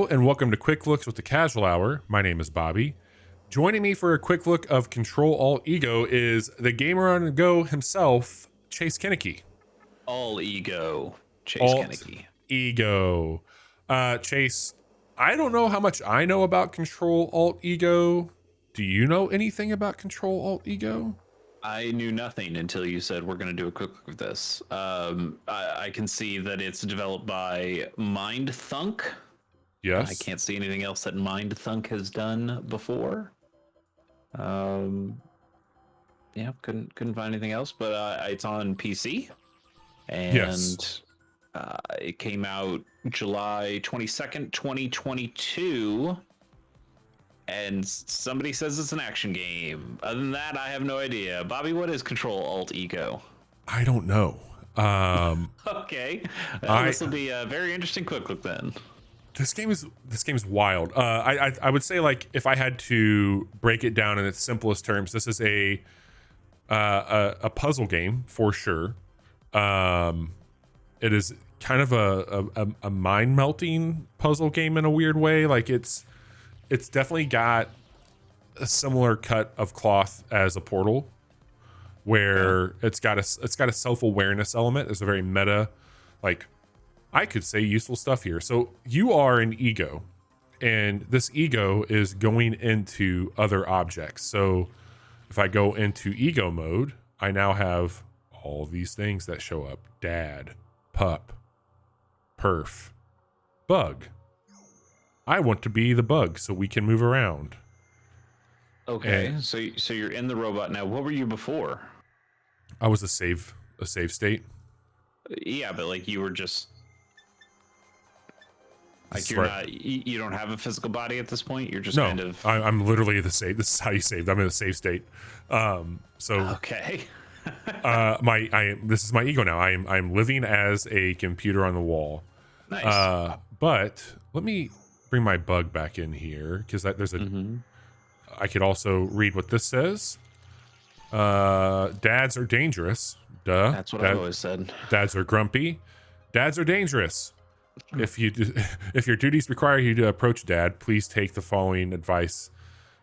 and welcome to Quick Looks with the Casual Hour. My name is Bobby. Joining me for a quick look of CTRL ALT EGO is the gamer on the go himself, Chase Kennecke. All ego, Chase ALT Kennecke. EGO. Chase, I don't know how much I know about CTRL ALT EGO. Do you know anything about CTRL ALT EGO? I knew nothing until you said we're going to do a quick look at this. I can see that it's developed by MindThunk. Yes. I can't see anything else that MindThunk has done before. Yeah, couldn't find anything else, but it's on PC, and Yes. it came out July 22nd, 2022. And somebody says it's an action game. Other than that, I have no idea. Bobby, what is CTRL ALT EGO? I don't know. Okay, this will be a very interesting quick look then. This game is wild. I would say, like, if I had to break it down in its simplest terms, this is a puzzle game for sure. It is kind of a mind melting puzzle game in a weird way. Like it's definitely got a similar cut of cloth as a Portal, where it's got a self-awareness element. There's a very meta, like, I could say useful stuff here. So you are an ego, and this ego is going into other objects. So if I go into ego mode, I now have all these things that show up: dad, pup, perf, bug. I want to be the bug so we can move around. Okay, And so you're in the robot now. What were you before? I was a save state. Yeah, but like you were just like That's you're right. not. You don't have a physical body at this point. You're just No, kind of. I'm literally the save. This is how you saved. I'm in a save state. So Okay. this is my ego now. I'm living as a computer on the wall. Nice. But let me bring my bug back in here, because there's a. I could also read what this says. Dads are dangerous. Duh. That's what I've always said. Dads are grumpy. Dads are dangerous. If your duties require you to approach dad, please take the following advice.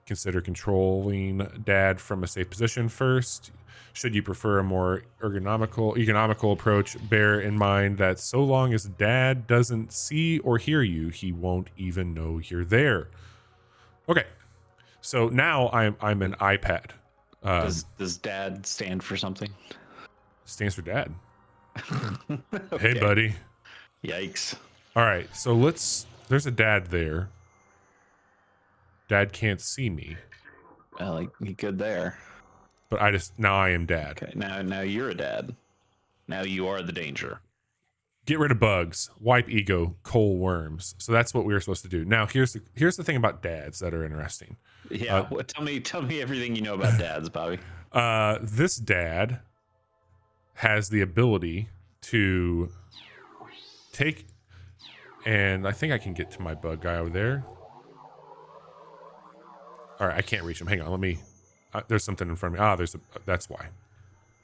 Consider controlling dad from a safe position first. Should you prefer a more ergonomical approach, bear in mind that so long as dad doesn't see or hear you, he won't even know you're there. Okay, so now I'm an iPad. Does dad stand for something? Stands for dad. Okay. Hey, buddy. Yikes. All right, so there's a dad there. Dad can't see me. Well, like you good there. But now I am dad. Okay, now you're a dad. Now you are the danger. Get rid of bugs, wipe ego, cull worms. So that's what we were supposed to do. Now here's the thing about dads that are interesting. Yeah, tell me everything you know about dads, Bobby. This dad has the ability to take, and I think I can get to my bug guy over there. All right, I can't reach him. Hang on, let me. There's something in front of me. That's why.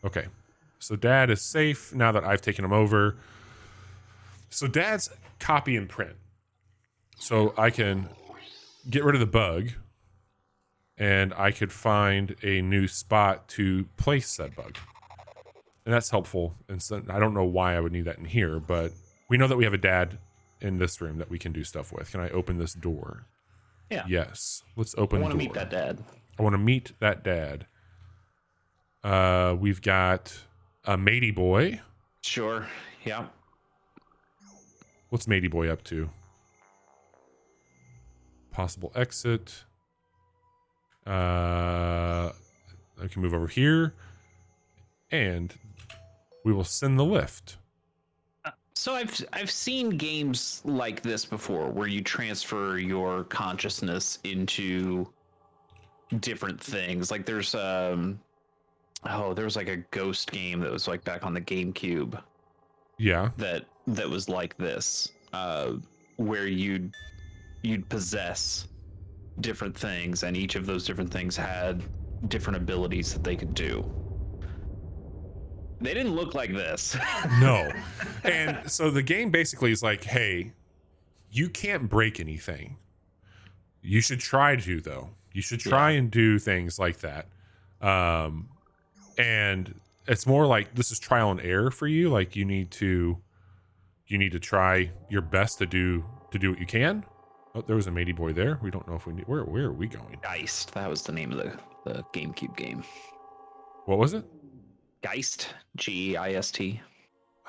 Okay, so dad is safe now that I've taken him over. So dad's copy and print. So I can get rid of the bug, and I could find a new spot to place said bug. And that's helpful. And so I don't know why I would need that in here, but we know that we have a dad in this room that we can do stuff with. Can I open this door? Yeah. Yes. Let's open the door. I want to meet that dad. I want to meet that dad. We've got a matey boy. Sure. Yeah. What's matey boy up to? Possible exit. I can move over here, and we will send the lift. So I've seen games like this before, where you transfer your consciousness into different things. Like there was like a ghost game that was like back on the GameCube. Yeah. That was like this, where you'd possess different things, and each of those different things had different abilities that they could do. They didn't look like this. No. And so the game basically is like, hey, You can't break anything. You should try to, though. You should try Yeah. and do things like that. And it's more like this is trial and error for you. Like you need to try your best to do what you can. Oh, there was a matey boy there. We don't know if we need. Where are we going? Geist. That was the name of the GameCube game. What was it? Geist. Geist. I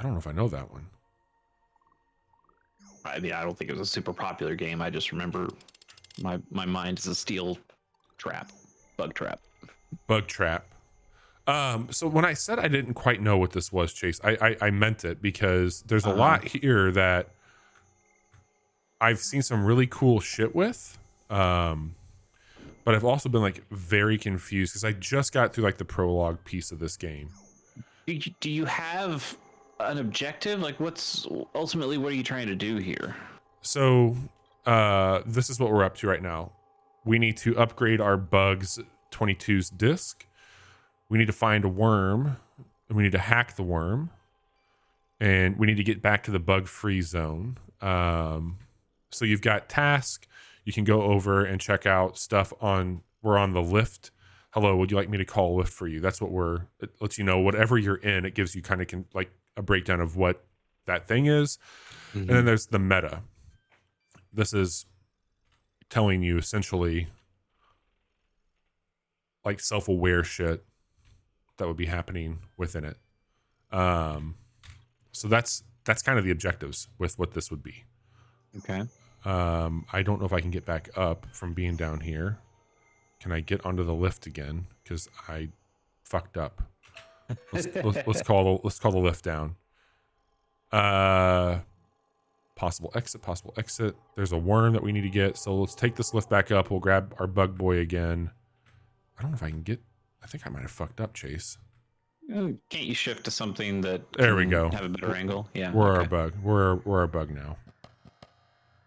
don't know if I know that one. I mean, I don't think it was a super popular game. I just remember my mind is a steel trap, bug trap. Bug trap. So when I said I didn't quite know what this was, Chase, I meant it because there's a lot here that I've seen some really cool shit with. But I've also been like very confused because I just got through like the prologue piece of this game. Do you have an objective? Like, what are you trying to do here? So this is what we're up to right now. We need to upgrade our Bugs 22's disc. We need to find a worm, and we need to hack the worm, and we need to get back to the bug-free zone. So you've got task. You can go over and check out stuff we're on the lift. Hello, would you like me to call a lift for you? That's what it lets you know whatever you're in. It gives you kind of like a breakdown of what that thing is. Mm-hmm. And then there's the meta. This is telling you essentially like self-aware shit that would be happening within it. So that's kind of the objectives with what this would be. Okay. I don't know if I can get back up from being down here. Can I get onto the lift again? Because I fucked up. Let's call the lift down. Possible exit. There's a worm that we need to get. So let's take this lift back up. We'll grab our bug boy again. I don't know if I can get. I think I might have fucked up, Chase. Can't you shift to something that there we go. Have a better angle? Yeah. We're our bug. We're our bug now.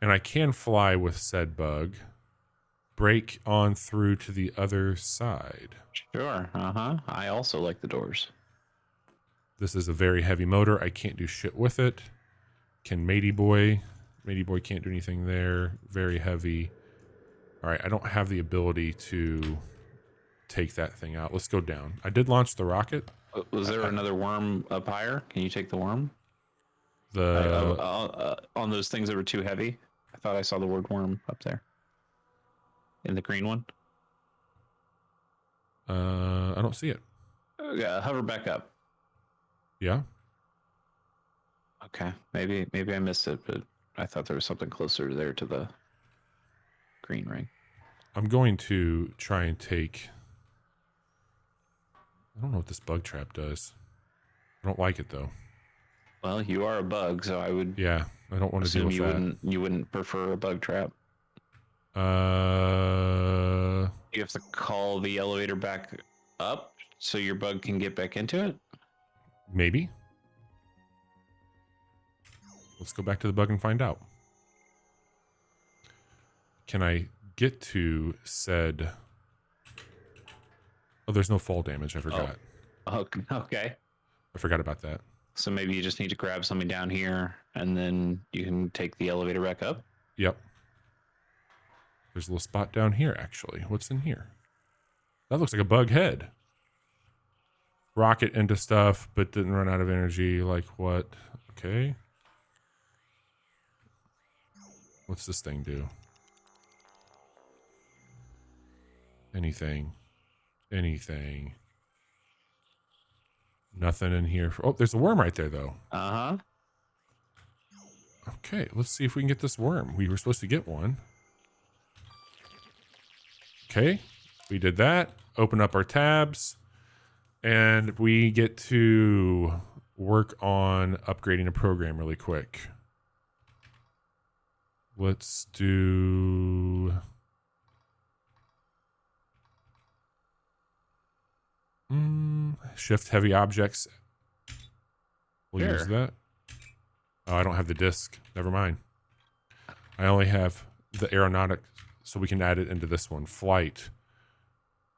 And I can fly with said bug. Break on through to the other side. Sure. I also like the doors. This is a very heavy motor. I can't do shit with it. Can Matey Boy? Matey Boy can't do anything there. Very heavy. All right, I don't have the ability to take that thing out. Let's go down. I did launch the rocket. Was there another worm up higher? Can you take the worm? On those things that were too heavy? I thought I saw the word worm up there. In the green one? I don't see it. Yeah, hover back up. Yeah. Okay, maybe I missed it, but I thought there was something closer there to the green ring. I'm going to try and take. I don't know what this bug trap does. I don't like it though. Well, you are a bug, so I would. Yeah, I don't want to deal with that. You wouldn't prefer a bug trap. You have to call the elevator back up so your bug can get back into it? Maybe. Let's go back to the bug and find out. Can I get to said... Oh, there's no fall damage. I forgot. Oh, okay. I forgot about that. So maybe you just need to grab something down here and then you can take the elevator back up? Yep. There's a little spot down here, actually. What's in here? That looks like a bug head. Rocket into stuff, but didn't run out of energy. Like what? Okay. What's this thing do? Anything. Nothing in here. Oh, there's a worm right there, though. Uh-huh. Okay, let's see if we can get this worm. We were supposed to get one. Okay, we did that. Open up our tabs. And we get to work on upgrading a program really quick. Let's do... shift heavy objects. We'll use that. Oh, I don't have the disc. Never mind. I only have the aeronautic, so we can add it into this one. Flight.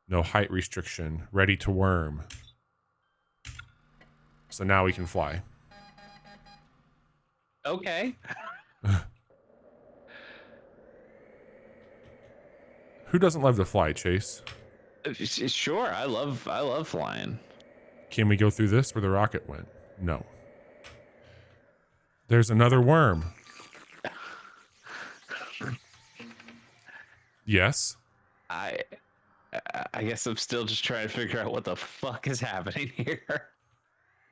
No height restriction. Ready to worm. So now we can fly. Okay. Who doesn't love to fly, Chase? Sure, I love flying. Can we go through this where the rocket went? No. There's another worm. Yes. I guess I'm still just trying to figure out what the fuck is happening here.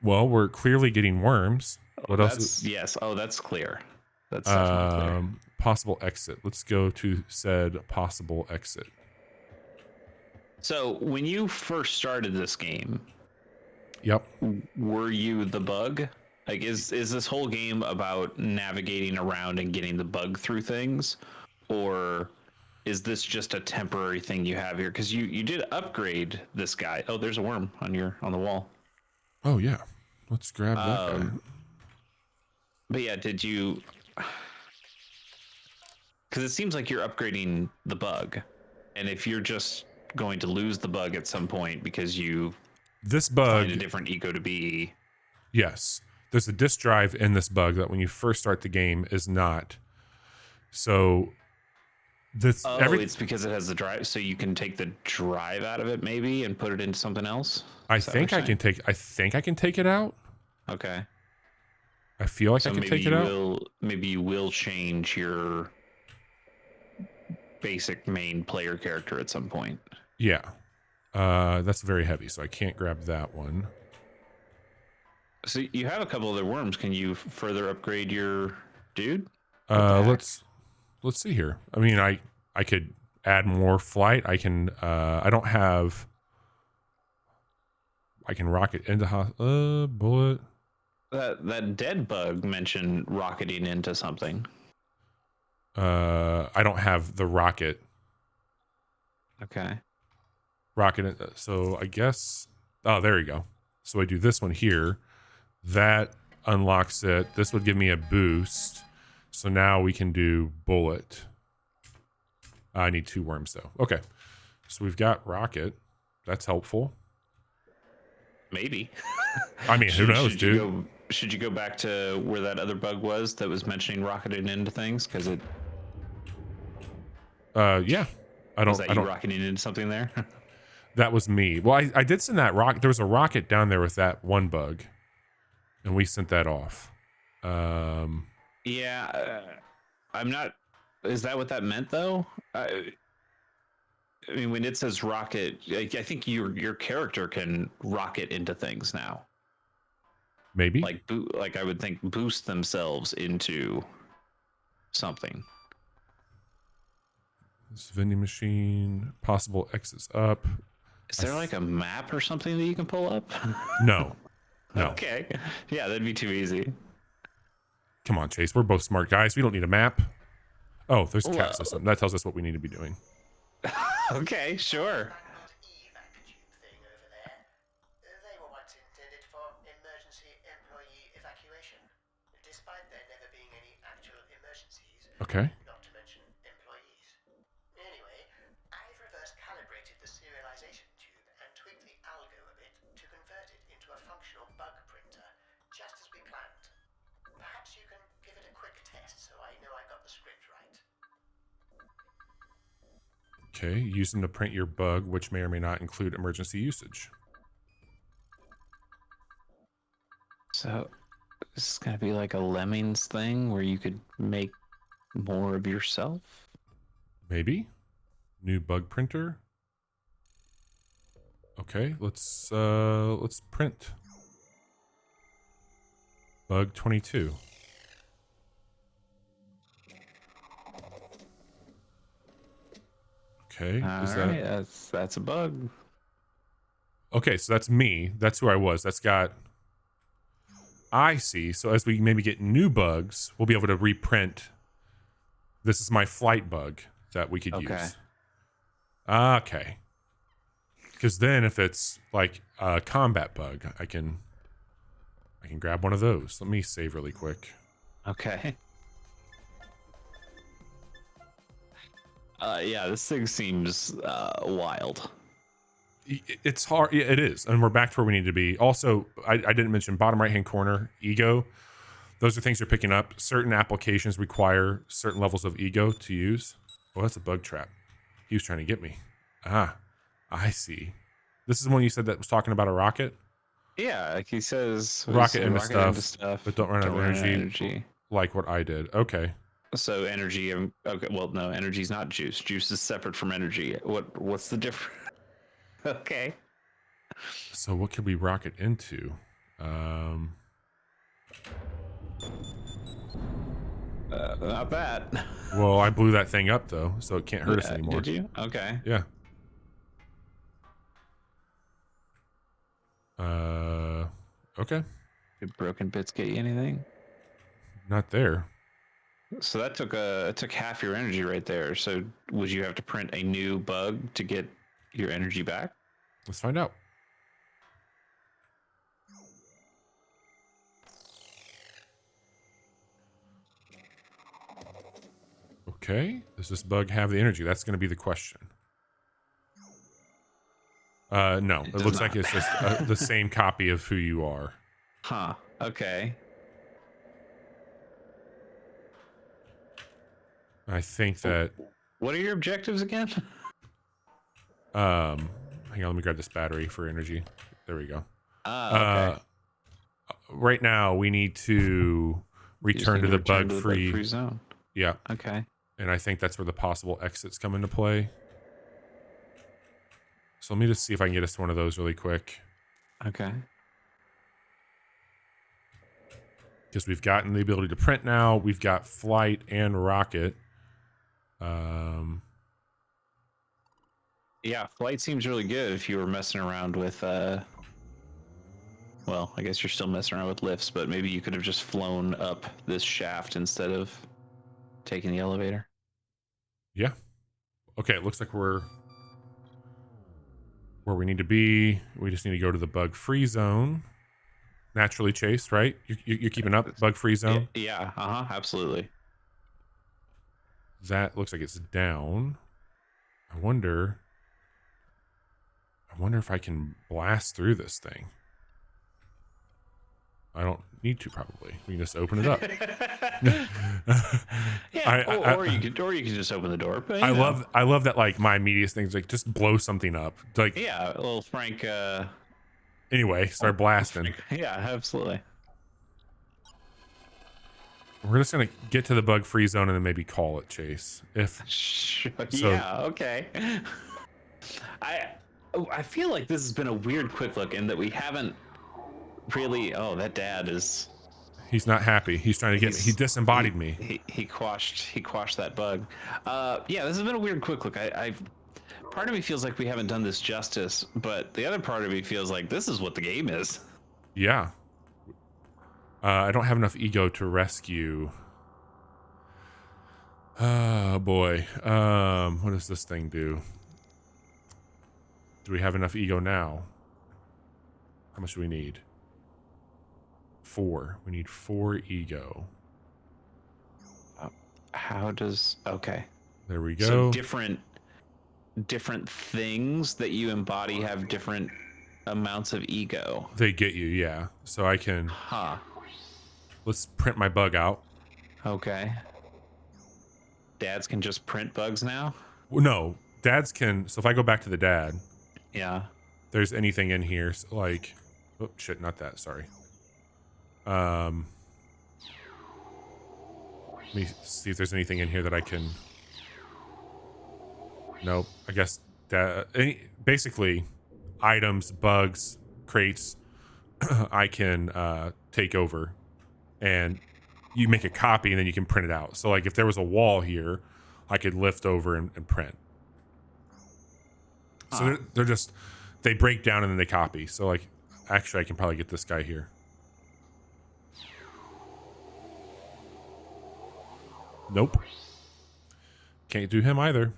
Well, we're clearly getting worms. What else? Yes. Oh, that's clear. That's definitely clear. Possible exit. Let's go to said possible exit. So when you first started this game, Yep. were you the bug? Like, is this whole game about navigating around and getting the bug through things, or is this just a temporary thing you have here? Because you did upgrade this guy. Oh, there's a worm on the wall. Oh yeah. Let's grab that guy. But yeah, did you? Because it seems like you're upgrading the bug, and if you're just going to lose the bug at some point because you find a different ego to be. Yes. There's a disk drive in this bug that when you first start the game is not. So this it's because it has the drive, so you can take the drive out of it maybe and put it into something else. I think I can take it out. Okay. I feel like I can take it out. Maybe you will change your basic main player character at some point. Yeah. That's very heavy, so I can't grab that one. So you have a couple other worms. Can you further upgrade your dude? Let's see here. I mean, I could add more flight. I can I can rocket into bullet. That dead bug mentioned rocketing into something. I don't have the rocket. Okay. Rocket. So I guess. Oh, there you go. So I do this one here. That unlocks it. This would give me a boost. So now we can do bullet. I need 2 worms though. Okay. So we've got rocket. That's helpful. Maybe. I mean, who knows, dude? Should you go back to where that other bug was that was mentioning rocketing into things? Because it. Yeah. Was that you rocketing into something there? That was me. Well, I did send that rocket. There was a rocket down there with that one bug, and we sent that off. Yeah, I'm not. Is that what that meant though? I mean, when it says rocket, I think your character can rocket into things now. Maybe. Like I would think boost themselves into something. This vending machine. Possible exits up. Is there like a map or something that you can pull up? No. Okay. Yeah, that'd be too easy. Come on, Chase. We're both smart guys. We don't need a map. Oh, there's a cat system. That tells us what we need to be doing. Okay, sure. Okay. Not to mention employees. Anyway, I've reverse calibrated the serialization tube and tweaked the algo a bit to convert it into a functional bug printer, just as we planned. Perhaps you can give it a quick test so I know I got the script right. Okay, using to print your bug, which may or may not include emergency usage. So this is gonna be like a Lemmings thing where you could make more of yourself? Maybe. New bug printer. Okay, let's print. Bug 22. Okay, that's a bug. Okay, so that's me. That's who I was. That's got. I see. So as we maybe get new bugs, we'll be able to reprint. This is my flight bug that we could use. Okay. Because then if it's like a combat bug, I can grab one of those. Let me save really quick. Okay. Yeah, this thing seems wild. It's hard. Yeah, it is. And we're back to where we need to be. Also, I didn't mention bottom right-hand corner, ego. Those are things you're picking up. Certain applications require certain levels of ego to use. Oh, that's a bug trap. He was trying to get me. Ah, I see. This is the one you said that was talking about a rocket? Yeah, like he says, Rocket into into stuff, but don't run out of energy like what I did. Okay. So energy, okay, well, no, energy's not juice. Juice is separate from energy. What's the difference? Okay. So what could we rocket into? Not that. Well, I blew that thing up though, so it can't hurt us anymore. Did you? Okay. Yeah. Okay. Did broken bits get you anything? Not there. So that took half your energy right there. So would you have to print a new bug to get your energy back? Let's find out. Okay. Does this bug have the energy? That's going to be the question. No. It looks like it's just the same copy of who you are. Huh. Okay. I think that What are your objectives again? hang on, let me grab this battery for energy. There we go. Okay. Right now we need to return to the bug-free zone. Yeah. Okay. And I think that's where the possible exits come into play. So let me just see if I can get us to one of those really quick. Okay. Because we've gotten the ability to print now. We've got flight and rocket. Yeah, flight seems really good if you were messing around with well, I guess you're still messing around with lifts, but maybe you could have just flown up this shaft instead of taking the elevator. Yeah. Okay, it looks like we're where we need to be. We just need to go to the bug-free zone. Naturally chased, right? You're keeping up, bug-free zone? Yeah, absolutely. That looks like it's down. I wonder if I can blast through this thing. I don't need to, probably. We can just open it up. Yeah, or you could just open the door. But, I love that, like, my immediate thing is like just blow something up. Like, yeah, a little Frank. Anyway, start blasting. Yeah, absolutely. We're just gonna get to the bug-free zone and then maybe call it, Chase. If Sure, so, yeah, okay. I feel like this has been a weird quick look in that we haven't really. Oh, that dad is. He's not happy. He's trying to get me. He disembodied me. He quashed that bug. Yeah, this has been a weird quick look. Part of me feels like we haven't done this justice, but the other part of me feels like this is what the game is. Yeah. I don't have enough ego to rescue. Oh boy. What does this thing do? Do we have enough ego now? How much do we need? 4. We need 4 ego. How does okay? There we go. So different things that you embody have different amounts of ego. They get you, yeah. So I can. Huh. Let's print my bug out. Okay. Dads can just print bugs now? Well, no, dads can. So if I go back to the dad, Yeah. there's anything in here, so like, oh shit, not that. Sorry. Let me see if there's anything in here that I can. Nope. I guess that basically items, bugs, crates, I can take over, and you make a copy and then you can print it out. So like if there was a wall here, I could lift over and print. So they're just, they break down and then they copy. So like, actually I can probably get this guy here. Nope. Can't do him either.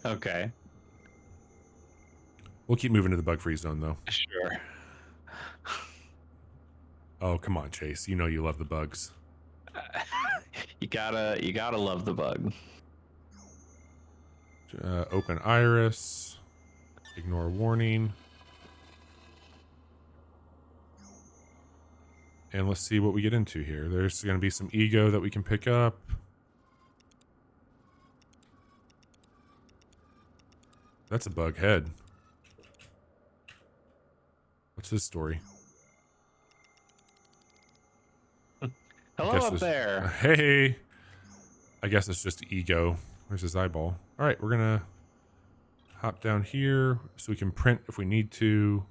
Okay. We'll keep moving to the bug-free zone though. Sure. Oh, come on, Chase. You know you love the bugs. You gotta love the bug. Open iris. Ignore warning. And let's see what we get into here. There's going to be some ego that we can pick up. That's a bug head. What's his story? I Hello guess up it's, there. hey. I guess it's just ego. Where's his eyeball? All right, we're gonna hop down here so we can print if we need to.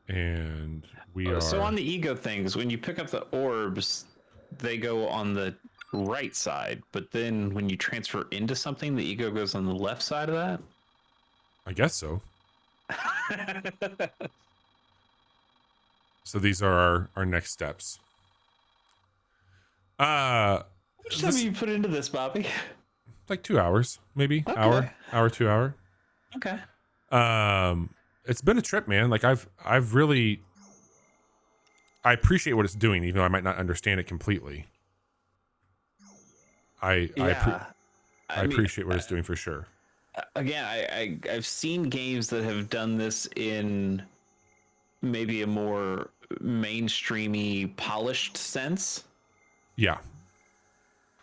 And we are. So on the ego things, when you pick up the orbs, they go on the right side, but then when you transfer into something, the ego goes on the left side of that. I guess so. So these are our next steps. How much time have you put into this, Bobby? Like 2 hours, maybe. Okay. Hour, 2 hour. Okay. It's been a trip, man. Like I've really, I appreciate what it's doing, even though I might not understand it completely. I appreciate what it's doing for sure. Again, I've seen games that have done this in maybe a more mainstreamy, polished sense. Yeah.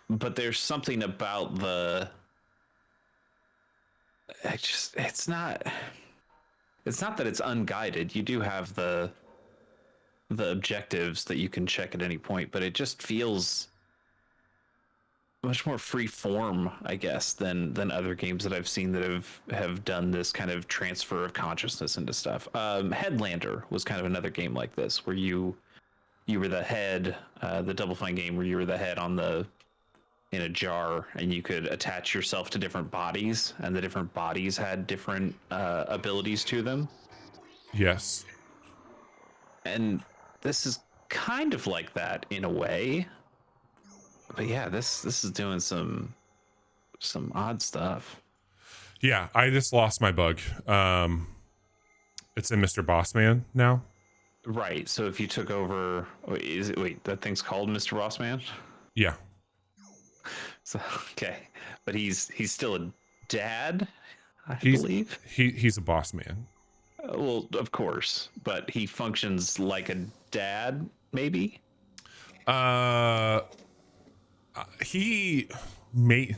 But there's something about it's not that it's unguided. You do have the objectives that you can check at any point, but it just feels much more free form, I guess, than other games that I've seen that have done this kind of transfer of consciousness into stuff. Headlander was kind of another game like this, where you were the head, the Double Fine game where you were the head in a jar, and you could attach yourself to different bodies, and the different bodies had different abilities to them. Yes. And this is kind of like that in a way. But yeah, this is doing some odd stuff. Yeah, I just lost my bug. It's in Mr. Bossman now. Right. So if you took over, that thing's called Mr. Bossman? Yeah. So okay, but he's still a dad, I believe. He's a boss man. Well, of course, but he functions like a dad, maybe. He may.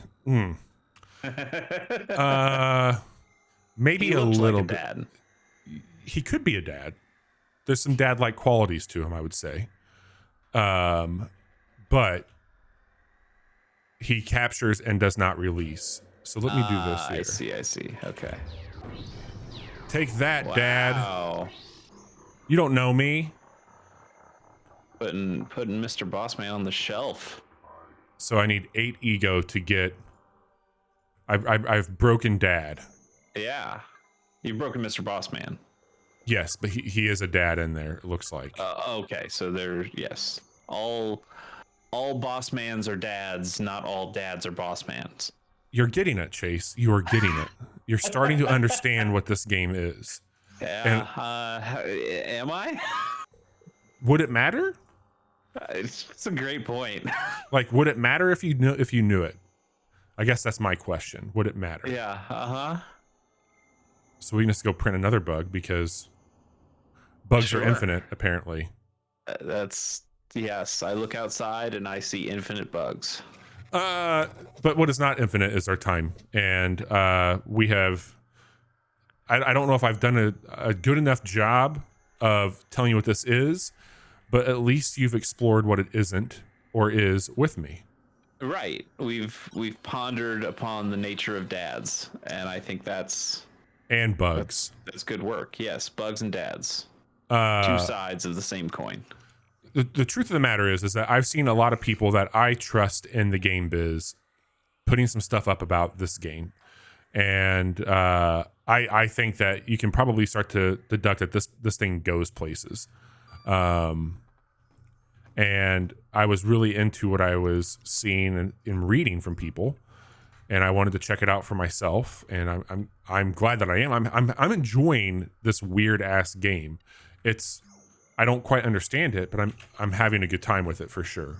Maybe he a little like bit. Dad. He could be a dad. There's some dad-like qualities to him, I would say. But he captures and does not release. So let me do this here. I see. Okay. Take that, Wow. Dad. You don't know me. Putting Mr. Bossman on the shelf. So I need 8 ego to get. I've broken Dad. Yeah, you've broken Mr. Bossman. Yes, but he is a dad in there. It looks like. Okay, so yes, all Bossmans are dads. Not all dads are Bossmans. You're getting it, Chase. You are getting it. You're starting to understand what this game is. Yeah. Am I? Would it matter? It's a great point. Like, would it matter if you knew it? I guess that's my question. Would it matter? Yeah. So we can just go print another bug because bugs are infinite, apparently. Yes. I look outside and I see infinite bugs. But what is not infinite is our time, and we have. I don't know if I've done a good enough job of telling you what this is, but at least you've explored what it isn't or is with me. Right. We've pondered upon the nature of dads, and I think that's bugs. That's good work. Yes, bugs and dads. Two sides of the same coin. The truth of the matter is that I've seen a lot of people that I trust in the game biz putting some stuff up about this game, and I think that you can probably start to deduct that this thing goes places. And I was really into what I was seeing and reading from people, and I wanted to check it out for myself. And I'm glad that I am. I'm enjoying this weird ass game. I don't quite understand it, but I'm having a good time with it for sure.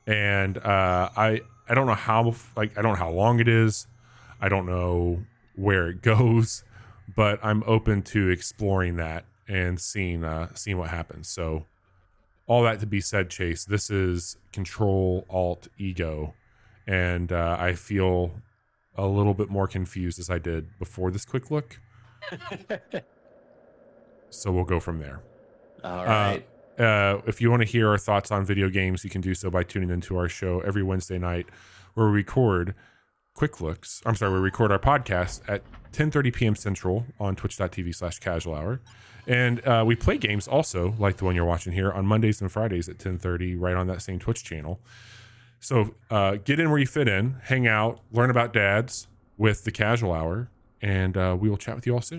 And I don't know how I don't know how long it is. I don't know where it goes, but I'm open to exploring that and seeing what happens. So all that to be said, Chase, this is CTRL ALT EGO, and I feel a little bit more confused as I did before this quick look. So we'll go from there. All right. If you want to hear our thoughts on video games, you can do so by tuning into our show every Wednesday night, where we record quick looks. I'm sorry, we record our podcast at 10:30 p.m. Central on twitch.tv/casual hour. And we play games also, like the one you're watching here, on Mondays and Fridays at 10:30, right on that same Twitch channel. So get in where you fit in, hang out, learn about dads with the Casual Hour, and we will chat with you all soon.